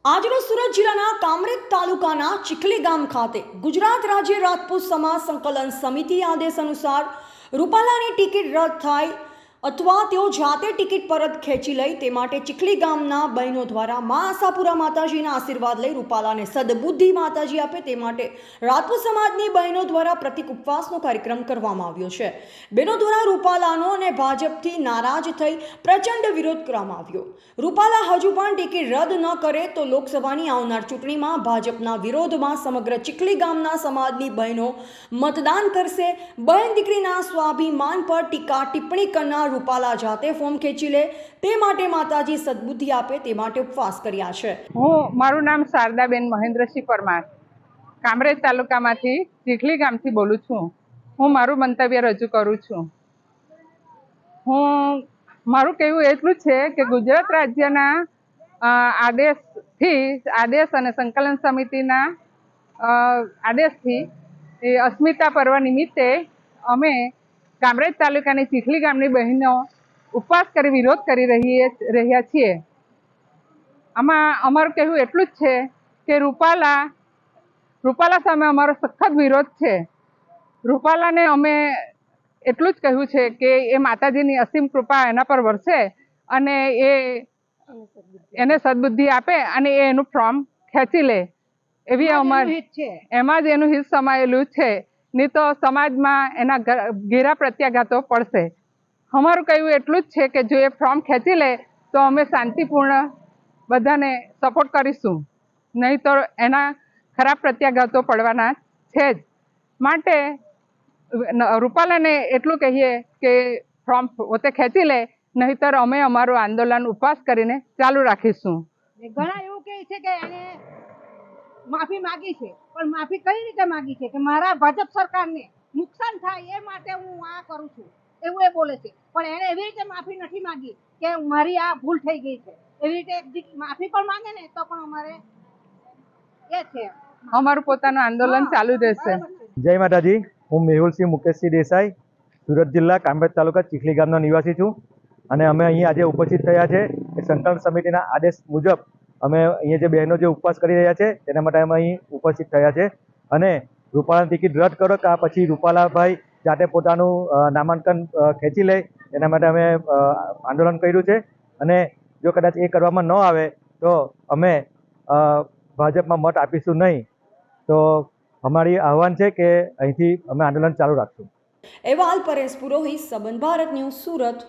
આજરોજ સુરત જિલ્લાના કામરેજ તાલુકાના ચીખલી ગામ ખાતે ગુજરાત રાજ્ય રાજપૂત સમાજ સંકલન સમિતિ આદેશ અનુસાર રૂપાલાની ટિકિટ રદ થાય અથવા તેઓ જાતે ટિકિટ પરત ખેંચી લે તે માટે ચીખલી ગામના બહેનો દ્વારા મા આશાપુરા માતાજીના આશીર્વાદ લઈ રૂપાલાને સદબુદ્ધિ માતાજી આપે તે માટે રાજપૂત સમાજની બહેનો દ્વારા પ્રતિક ઉપવાસનો કાર્યક્રમ કરવામાં આવ્યો છે। બહેનો દ્વારા રૂપાલાનો અને ભાજપથી નારાજ થઈ પ્રચંડ વિરોધ કરવામાં આવ્યો। રૂપાલા હજુ પણ ટિકિટ રદ ન કરે તો લોકસભાની આવનાર ચૂંટણીમાં ભાજપના વિરોધમાં સમગ્ર ચીખલી ગામના સમાજની બહેનો મતદાન કરશે। બહેન દીકરીના સ્વાભિમાન પર ટીકા ટિપ્પણી કરનાર રૂપાલા જાતે ફોર્મ ખેંચી લે તે માટે માતાજી સદબુદ્ધિ આપે તે માટે ઉપવાસ કર્યા છે। મારું નામ શારદાબેન મહેન્દ્રસિંહ પરમાર કામરેજ તાલુકામાંથી ચીખલી ગામથી બોલું છું। હું મારું મંતવ્ય રજૂ કરું છું। મારું કહેવું એટલું છે કે ગુજરાત રાજ્યના આદેશ અને સંકલન સમિતિના આદેશથી અસ્મિતા પર્વ નિમિત્તે અમે કામરેજ તાલુકાની ચીખલી ગામની બહેનો ઉપવાસ કરી વિરોધ કરી રહ્યા છીએ। આમાં અમારું કહેવું એટલું જ છે કે રૂપાલા સામે અમારો સખત વિરોધ છે। રૂપાલાને અમે એટલું જ કહ્યું છે કે એ માતાજીની અસીમ કૃપા એના પર વરસે અને એને સદબુદ્ધિ આપે અને એ એનું ફોર્મ ખેંચી લે એવી અમારી એમાં જ એનું હિત સમાયેલું છે। નહીં તો સમાજમાં એના ઘેરા પ્રત્યાઘાતો પડશે। અમારું કહેવું એટલું જ છે કે જો એ ફોર્મ ખેંચી લે તો અમે શાંતિપૂર્ણ બધાને સપોર્ટ કરીશું, નહીં તો એના ખરાબ પ્રત્યાઘાતો પડવાના છે જ। માટે રૂપાલાને એટલું કહીએ કે ફોર્મ પોતે ખેંચી લે, નહીંતર અમે અમારું આંદોલન ઉપવાસ કરીને ચાલુ રાખીશું। ઘણા એવું કહે છે કે એને માફી માંગી છે, પણ માફી કઈ રીતે માંગી છે કે મારા ભાજપ સરકારને નુકસાન થાય એ માટે હું આ કરું છું એવું એ બોલે છે। પણ એને એવી રીતે માફી નથી માંગી કે મારી આ ભૂલ થઈ ગઈ છે, એવી રીતે માફી પણ માંગે ને તો પણ અમારે એ છે અમારું પોતાનું આંદોલન ચાલુ રહેશે। જય માતાજી। હું મેહુલસિંહ મુકેશસિંહ દેસાઈ સુરત જિલ્લા કામરેજ તાલુકા ચીખલી ગામનો નિવાસી છું અને અમે અહીં આજે ઉપસ્થિત થયા છે કે સંકલન સમિતિના આદેશ મુજબ અમે અહીંયા જે બહેનો જે ઉપવાસ કરી રહ્યા છે તેના માટે અમે અહીં ઉપસ્થિત થયા છે અને રૂપાલાની ટિકિટ રદ કરો કે પછી રૂપાલાભાઈ જાતે પોતાનું નામાંકન ખેંચી લે એના માટે અમે આંદોલન કર્યું છે અને જો કદાચ એ કરવામાં ન આવે તો અમે ભાજપમાં મત આપીશું નહીં। તો અમારી આહવાન છે કે અહીંથી અમે આંદોલન ચાલુ રાખશું। અહેવાલ પરેશ પુરોહિત, સંબંધ ભારત ન્યૂઝ, સુરત।